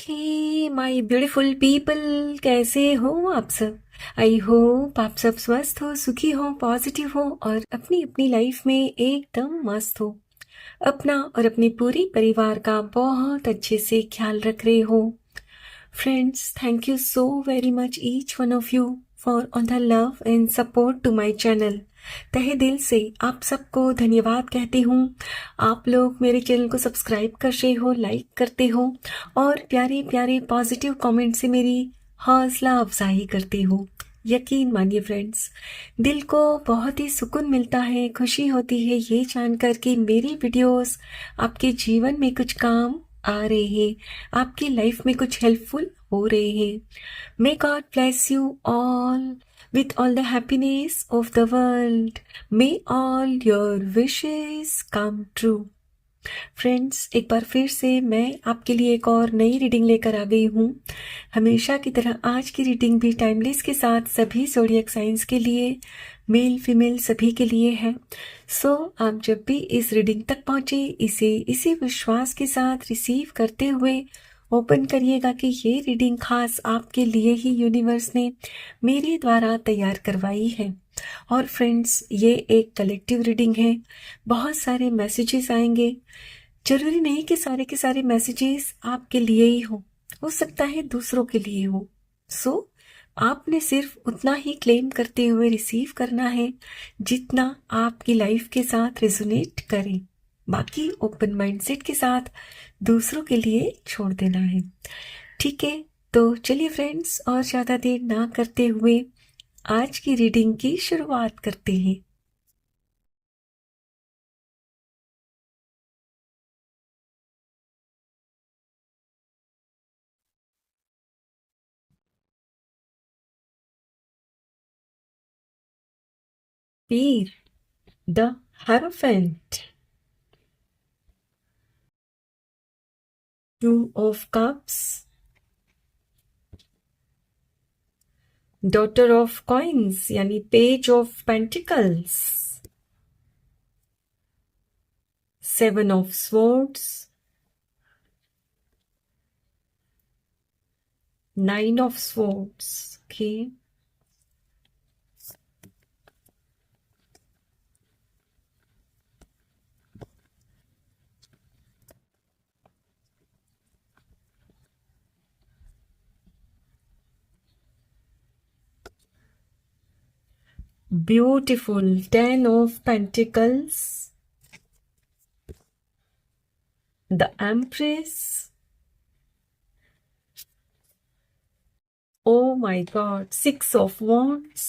Hey my beautiful people, कैसे हो आप सब। आई होप आप सब स्वस्थ हो, सुखी हो, पॉजिटिव हो और अपनी अपनी लाइफ में एकदम मस्त हो। अपना और अपने पूरे परिवार का बहुत अच्छे से ख्याल रख रहे हो। Friends, thank you so very much each one of you for on the love and support to my channel. तहे दिल से आप सबको धन्यवाद कहती हूँ। आप लोग मेरे चैनल को सब्सक्राइब कर रहे हो, लाइक करते हो और प्यारे प्यारे पॉजिटिव कमेंट से मेरी हौसला अफजाई करते हो। यकीन मानिए फ्रेंड्स, दिल को बहुत ही सुकून मिलता है, खुशी होती है ये जानकर कि मेरी वीडियोस आपके जीवन में कुछ काम आ रहे हैं, आपकी लाइफ में कुछ हेल्पफुल हो रहे हैं। May God bless you all with all the happiness of the world. May all your wishes come true. Friends, एक बार फिर से मैं आपके लिए एक और नई रीडिंग लेकर आ गई हूँ। हमेशा की तरह आज की रीडिंग भी टाइमलेस के साथ सभी ज़ोडिएक साइंस के लिए, मेल फीमेल सभी के लिए है। सो आप जब भी इस रीडिंग तक पहुँचे, इसे इसी विश्वास के साथ रिसीव करते हुए ओपन करिएगा कि ये रीडिंग खास आपके लिए ही यूनिवर्स ने मेरे द्वारा तैयार करवाई है। और फ्रेंड्स, ये एक कलेक्टिव रीडिंग है, बहुत सारे मैसेजेस आएंगे। जरूरी नहीं कि सारे के सारे मैसेजेस आपके लिए ही हो सकता है दूसरों के लिए हो। सो आपने सिर्फ उतना ही क्लेम करते हुए रिसीव करना है जितना आपकी लाइफ के साथ रेजोनेट करे। बाकी ओपन माइंडसेट के साथ दूसरों के लिए छोड़ देना है। ठीक है, तो चलिए फ्रेंड्स, और ज़्यादा देर ना करते हुए आज की रीडिंग की शुरुआत करते हैं। पीर, the hierophant, two of cups, daughter of coins यानी page of pentacles, seven of swords, nine of swords. Okay, beautiful, ten of pentacles, the empress, oh my god, six of wands,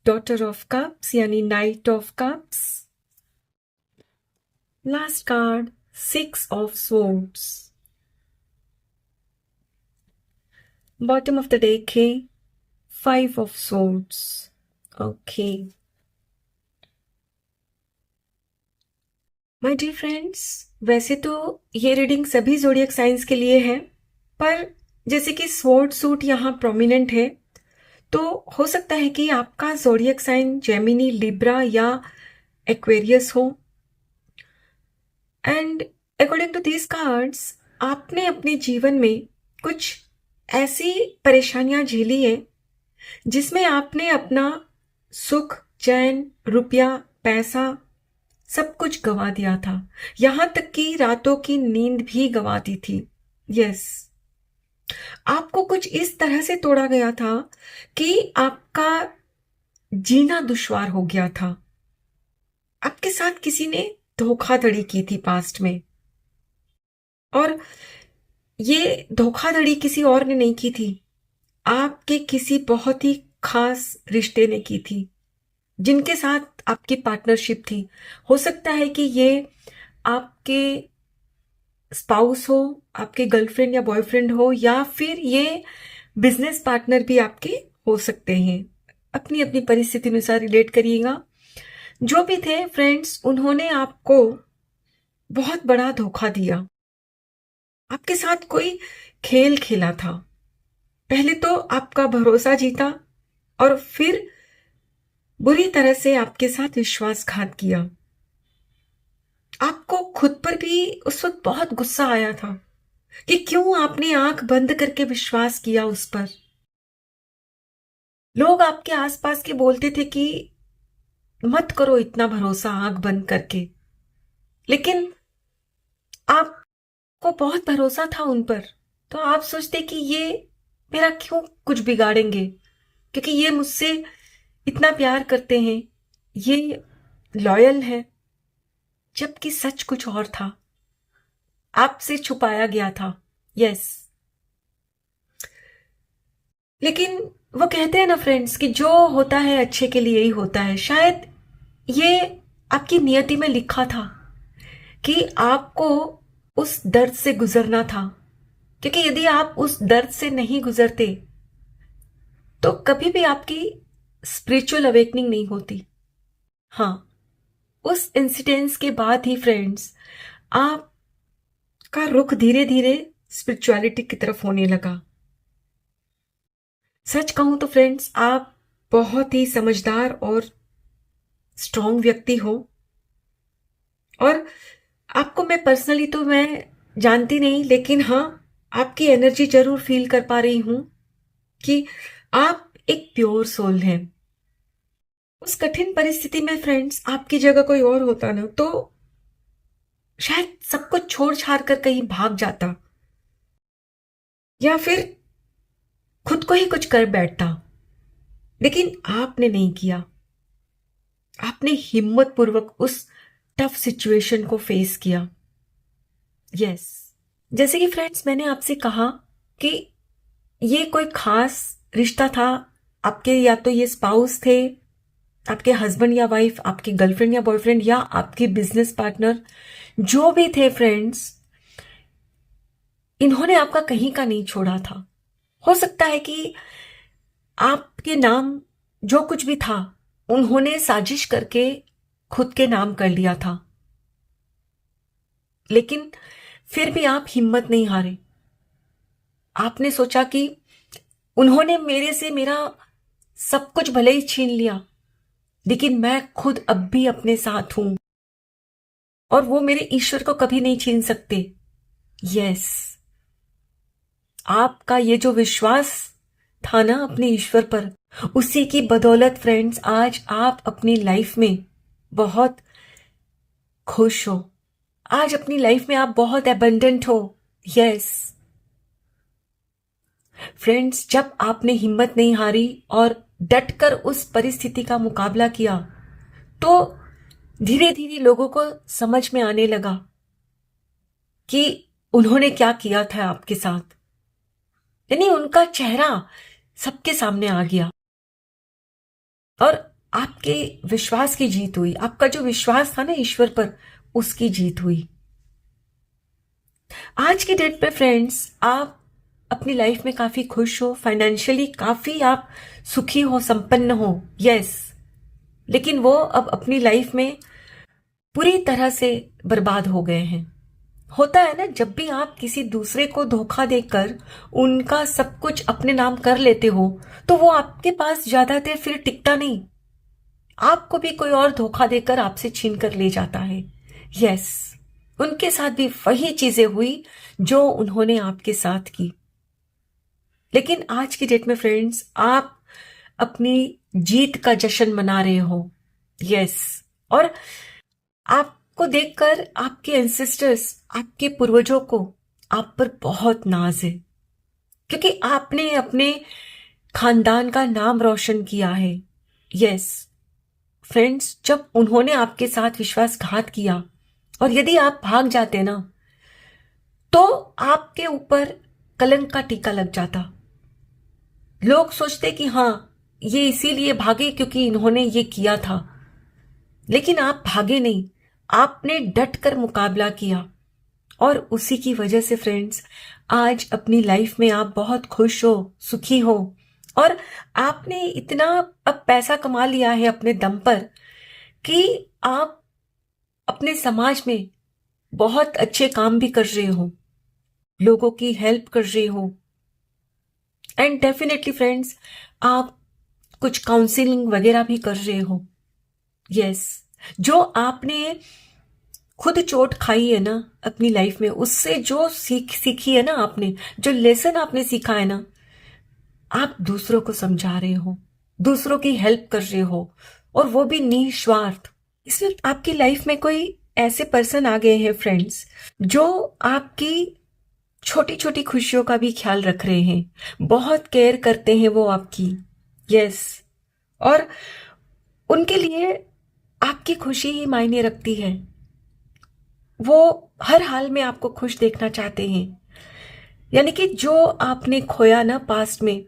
daughter of cups यानी knight of cups, last card, six of swords, bottom of the deck है फाइव ऑफ swords. Okay my dear friends, वैसे तो ये reading सभी zodiac science के लिए है, पर जैसे कि स्वॉर्ड सूट यहाँ प्रोमिनेंट है, तो हो सकता है कि आपका ज़ोडिएक साइन जेमिनी, लिब्रा या एक्वेरियस हो। And according to these cards, आपने अपने जीवन में कुछ ऐसी परेशानियां झेली है जिसमें आपने अपना सुख, चैन, रुपया, पैसा सब कुछ गंवा दिया था, यहां तक कि रातों की नींद भी गंवा दी थी। यस, आपको कुछ इस तरह से तोड़ा गया था कि आपका जीना दुश्वार हो गया था। आपके साथ किसी ने धोखाधड़ी की थी पास्ट में, और ये धोखाधड़ी किसी और ने नहीं की थी, आपके किसी बहुत ही खास रिश्ते ने की थी, जिनके साथ आपकी पार्टनरशिप थी। हो सकता है कि ये आपके स्पाउस हो, आपके गर्लफ्रेंड या बॉयफ्रेंड हो, या फिर ये बिजनेस पार्टनर भी आपके हो सकते हैं। अपनी अपनी परिस्थिति अनुसार रिलेट करिएगा। जो भी थे फ्रेंड्स, उन्होंने आपको बहुत बड़ा धोखा दिया, आपके साथ कोई खेल खेला था। पहले तो आपका भरोसा जीता और फिर बुरी तरह से आपके साथ विश्वासघात किया। आपको खुद पर भी उस वक्त बहुत गुस्सा आया था कि क्यों आपने आंख बंद करके विश्वास किया उस पर। लोग आपके आसपास के बोलते थे कि मत करो इतना भरोसा आंख बंद करके, लेकिन आपको बहुत भरोसा था उन पर। तो आप सोचते कि ये मेरा क्यों कुछ बिगाड़ेंगे, क्योंकि ये मुझसे इतना प्यार करते हैं, ये लॉयल है। जबकि सच कुछ और था, आपसे छुपाया गया था। यस, लेकिन वो कहते हैं ना फ्रेंड्स कि जो होता है अच्छे के लिए ही होता है। शायद ये आपकी नियति में लिखा था कि आपको उस दर्द से गुजरना था, क्योंकि यदि आप उस दर्द से नहीं गुजरते तो कभी भी आपकी स्पिरिचुअल अवेकनिंग नहीं होती। हाँ, उस इंसिडेंस के बाद ही फ्रेंड्स आपका रुख धीरे धीरे स्पिरिचुअलिटी की तरफ होने लगा। सच कहूं तो फ्रेंड्स, आप बहुत ही समझदार और स्ट्रांग व्यक्ति हो, और आपको मैं पर्सनली तो मैं जानती नहीं, लेकिन हाँ, आपकी एनर्जी जरूर फील कर पा रही हूं कि आप एक प्योर सोल हैं। उस कठिन परिस्थिति में फ्रेंड्स आपकी जगह कोई और होता ना तो शायद सब कुछ छोड़ छाड़ कर कहीं भाग जाता, या फिर खुद को ही कुछ कर बैठता। लेकिन आपने नहीं किया। आपने हिम्मत पूर्वक उस टफ सिचुएशन को फेस किया। यस, जैसे कि फ्रेंड्स मैंने आपसे कहा कि ये कोई खास रिश्ता था आपके, या तो ये स्पाउस थे, आपके हस्बैंड या वाइफ, आपकी गर्लफ्रेंड या बॉयफ्रेंड, या आपकी बिजनेस पार्टनर, जो भी थे फ्रेंड्स, इन्होंने आपका कहीं का नहीं छोड़ा था। हो सकता है कि आपके नाम जो कुछ भी था उन्होंने साजिश करके खुद के नाम कर लिया था, लेकिन फिर भी आप हिम्मत नहीं हारे। आपने सोचा कि उन्होंने मेरे से मेरा सब कुछ भले ही छीन लिया, लेकिन मैं खुद अब भी अपने साथ हूं, और वो मेरे ईश्वर को कभी नहीं छीन सकते। यस, आपका ये जो विश्वास था ना अपने ईश्वर पर, उसी की बदौलत फ्रेंड्स आज आप अपनी लाइफ में बहुत खुश हो। आज अपनी लाइफ में आप बहुत एबंडेंट हो। यस फ्रेंड्स, जब आपने हिम्मत नहीं हारी और डटकर उस परिस्थिति का मुकाबला किया, तो धीरे धीरे लोगों को समझ में आने लगा कि उन्होंने क्या किया था आपके साथ। यानी उनका चेहरा सबके सामने आ गया और आपके विश्वास की जीत हुई। आपका जो विश्वास था ना ईश्वर पर, उसकी जीत हुई। आज की डेट पे फ्रेंड्स आप अपनी लाइफ में काफी खुश हो, फाइनेंशियली काफी आप सुखी हो, संपन्न हो। यस, लेकिन वो अब अपनी लाइफ में पूरी तरह से बर्बाद हो गए हैं। होता है ना, जब भी आप किसी दूसरे को धोखा देकर उनका सब कुछ अपने नाम कर लेते हो, तो वो आपके पास ज्यादा देर फिर टिकता नहीं। आपको भी कोई और धोखा देकर आपसे छीन कर ले जाता है। यस, उनके साथ भी वही चीजें हुई जो उन्होंने आपके साथ की। लेकिन आज की डेट में फ्रेंड्स आप अपनी जीत का जश्न मना रहे हो। यस, और आपको देखकर आपके एंसेस्टर्स, आपके पूर्वजों को आप पर बहुत नाज है, क्योंकि आपने अपने खानदान का नाम रोशन किया है। यस फ्रेंड्स, जब उन्होंने आपके साथ विश्वासघात किया और यदि आप भाग जाते ना, तो आपके ऊपर कलंक का टीका लग जाता। लोग सोचते कि हाँ, ये इसीलिए भागे क्योंकि इन्होंने ये किया था। लेकिन आप भागे नहीं, आपने डट कर मुकाबला किया, और उसी की वजह से फ्रेंड्स आज अपनी लाइफ में आप बहुत खुश हो, सुखी हो, और आपने इतना अब पैसा कमा लिया है अपने दम पर कि आप अपने समाज में बहुत अच्छे काम भी कर रहे हो, लोगों की हेल्प कर रहे हो, एंड डेफिनेटली फ्रेंड्स आप कुछ काउंसलिंग वगैरह भी कर रहे हो। यस, जो आपने खुद चोट खाई है ना अपनी लाइफ में, उससे जो सीखी है ना आपने, जो लेसन आपने सीखा है ना, आप दूसरों को समझा रहे हो, दूसरों की हेल्प कर रहे हो, और वो भी निस्वार्थ। इसमें आपकी लाइफ में कोई ऐसे पर्सन आ गए हैं फ्रेंड्स, जो आपकी छोटी छोटी खुशियों का भी ख्याल रख रहे हैं, बहुत केयर करते हैं वो आपकी। यस। और उनके लिए आपकी खुशी ही मायने रखती है। वो हर हाल में आपको खुश देखना चाहते हैं। यानी कि जो आपने खोया ना पास्ट में,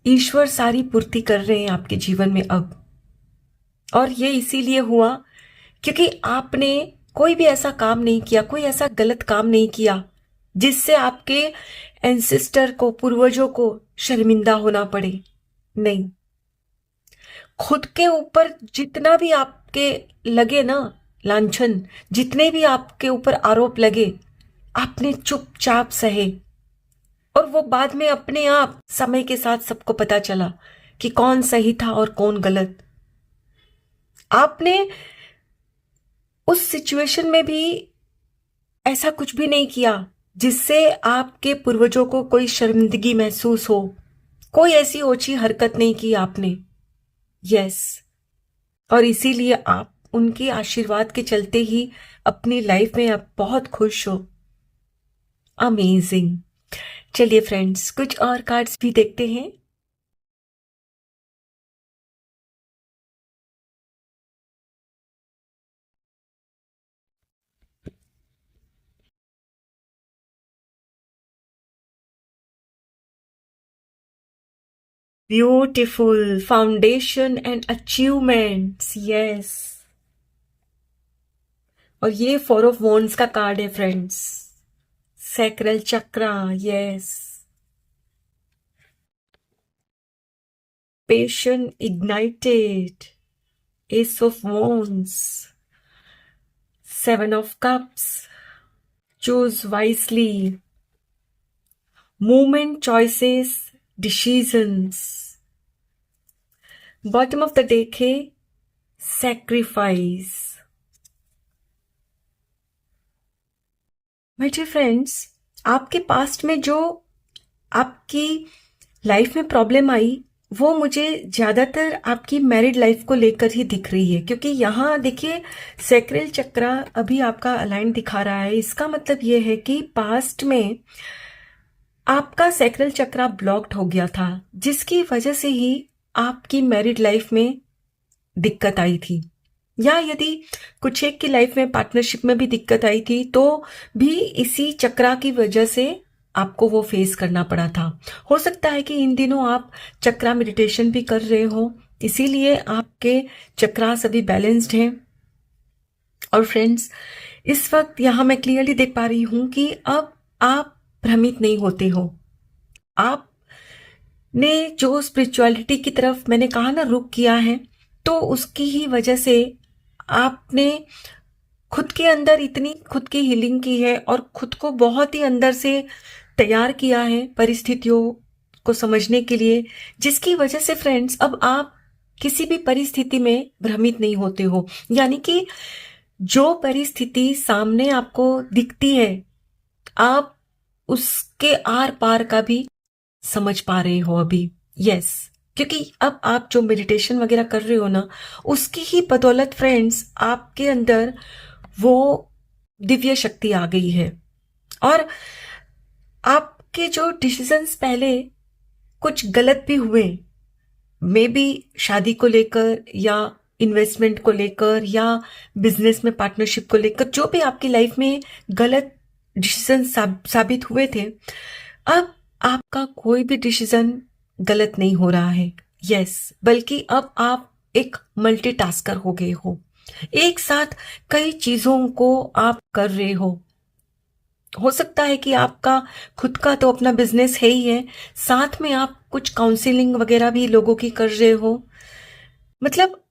ईश्वर सारी पूर्ति कर रहे हैं आपके जीवन में अब। और ये इसीलिए हुआ क्योंकि आपने कोई भी ऐसा काम नहीं किया, कोई ऐसा गलत काम नहीं किया जिससे आपके एंसेस्टर को, पूर्वजों को शर्मिंदा होना पड़े। नहीं, खुद के ऊपर जितना भी आपके लगे ना लांछन, जितने भी आपके ऊपर आरोप लगे, आपने चुपचाप सहे। और वो बाद में अपने आप समय के साथ सबको पता चला कि कौन सही था और कौन गलत। आपने उस सिचुएशन में भी ऐसा कुछ भी नहीं किया जिससे आपके पूर्वजों को कोई शर्मिंदगी महसूस हो। कोई ऐसी ओछी हरकत नहीं की आपने। यस। और इसीलिए आप उनके आशीर्वाद के चलते ही अपनी लाइफ में आप बहुत खुश हो। अमेजिंग। चलिए फ्रेंड्स, कुछ और कार्ड्स भी देखते हैं। Beautiful foundation and achievements. Yes. और ये 4 ऑफ वॉन्ड्स का कार्ड है friends. Sacral chakra. Yes. Passion ignited. Ace of wands. 7 of cups. Choose wisely. Movement, choices, decisions. Bottom of the deck है सैक्रिफाइस। माय डियर फ्रेंड्स, आपके past में जो आपकी life में प्रॉब्लम आई, वो मुझे ज्यादातर आपकी मैरिड लाइफ को लेकर ही दिख रही है। क्योंकि यहाँ देखिए, सैक्रल चक्रा अभी आपका अलाइन दिखा रहा है। इसका मतलब ये है कि पास्ट में आपका सैक्रल चक्रा ब्लॉक्ड हो गया था, जिसकी वजह से ही आपकी मैरिड लाइफ में दिक्कत आई थी। या यदि कुछ एक की लाइफ में पार्टनरशिप में भी दिक्कत आई थी, तो भी इसी चक्रा की वजह से आपको वो फेस करना पड़ा था। हो सकता है कि इन दिनों आप चक्रा मेडिटेशन भी कर रहे हो, इसीलिए आपके चक्रा सभी बैलेंस्ड हैं। और फ्रेंड्स, इस वक्त यहां मैं क्लियरली देख पा रही हूं कि अब आप भ्रमित नहीं होते हो। आपने जो स्पिरिचुअलिटी की तरफ मैंने कहा ना रुख किया है, तो उसकी ही वजह से आपने खुद के अंदर इतनी खुद की हीलिंग की है और खुद को बहुत ही अंदर से तैयार किया है परिस्थितियों को समझने के लिए, जिसकी वजह से फ्रेंड्स अब आप किसी भी परिस्थिति में भ्रमित नहीं होते हो। यानी कि जो परिस्थिति सामने आपको दिखती है, आप उसके आर पार का भी समझ पा रहे हो अभी। यस। क्योंकि अब आप जो मेडिटेशन वगैरह कर रहे हो ना, उसकी ही बदौलत फ्रेंड्स आपके अंदर वो दिव्य शक्ति आ गई है। और आपके जो डिसीजंस पहले कुछ गलत भी हुए, मे बी शादी को लेकर या इन्वेस्टमेंट को लेकर या बिजनेस में पार्टनरशिप को लेकर, जो भी आपकी लाइफ में गलत डिसीजन साबित हुए थे, अब आपका कोई भी डिसीजन गलत नहीं हो रहा है। यस। बल्कि अब आप एक मल्टीटास्कर हो गए हो। एक साथ कई चीजों को आप कर रहे हो सकता है कि आपका खुद का तो अपना बिजनेस है ही है, साथ में आप कुछ काउंसलिंग वगैरह भी लोगों की कर रहे हो। मतलब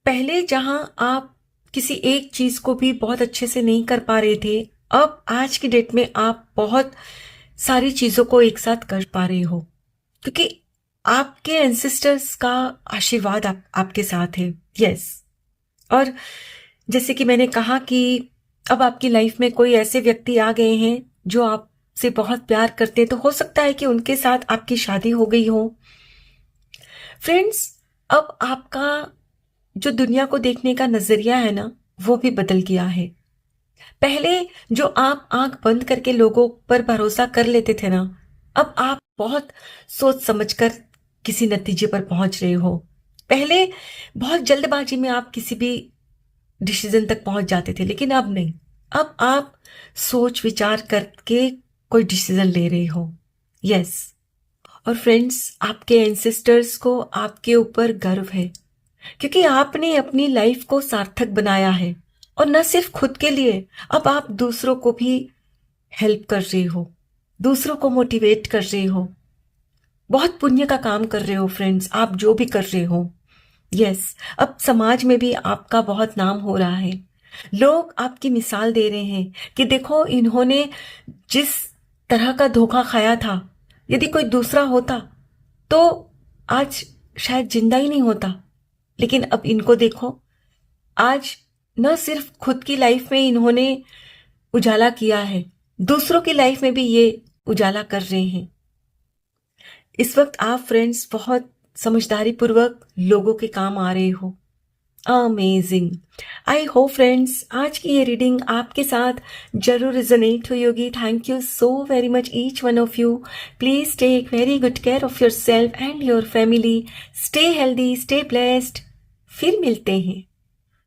पहले जहां आप किसी एक चीज को भी बहुत अच्छे से नहीं कर पा रहे थे, अब आज की डेट में आप बहुत सारी चीजों को एक साथ कर पा रहे हो, क्योंकि आपके एंसेस्टर्स का आशीर्वाद आपके साथ है। यस। और जैसे कि मैंने कहा कि अब आपकी लाइफ में कोई ऐसे व्यक्ति आ गए हैं जो आपसे बहुत प्यार करते हैं, तो हो सकता है कि उनके साथ आपकी शादी हो गई हो। फ्रेंड्स, अब आपका जो दुनिया को देखने का नजरिया है ना, वो भी बदल गया है। पहले जो आप आंख बंद करके लोगों पर भरोसा कर लेते थे ना, अब आप बहुत सोच समझकर किसी नतीजे पर पहुंच रहे हो। पहले बहुत जल्दबाजी में आप किसी भी डिसीजन तक पहुंच जाते थे, लेकिन अब नहीं। अब आप सोच विचार करके कोई डिसीजन ले रहे हो। यस। और फ्रेंड्स, आपके एंसेस्टर्स को आपके ऊपर गर्व है, क्योंकि आपने अपनी लाइफ को सार्थक बनाया है। और न सिर्फ खुद के लिए, अब आप दूसरों को भी हेल्प कर रहे हो, दूसरों को मोटिवेट कर रहे हो। बहुत पुण्य का काम कर रहे हो फ्रेंड्स, आप जो भी कर रहे हो। यस। अब समाज में भी आपका बहुत नाम हो रहा है। लोग आपकी मिसाल दे रहे हैं कि देखो, इन्होंने जिस तरह का धोखा खाया था, यदि कोई दूसरा होता तो आज शायद जिंदा ही नहीं होता। लेकिन अब इनको देखो, आज न सिर्फ खुद की लाइफ में इन्होंने उजाला किया है, दूसरों की लाइफ में भी ये उजाला कर रहे हैं। इस वक्त आप फ्रेंड्स बहुत समझदारी पूर्वक लोगों के काम आ रहे हो। अमेजिंग। आई होप फ्रेंड्स, आज की ये रीडिंग आपके साथ जरूर रिजोनेट हुई होगी। Thank you so very much each one of you. Please take very good care of yourself and your family. Stay healthy, stay blessed. फिर मिलते हैं।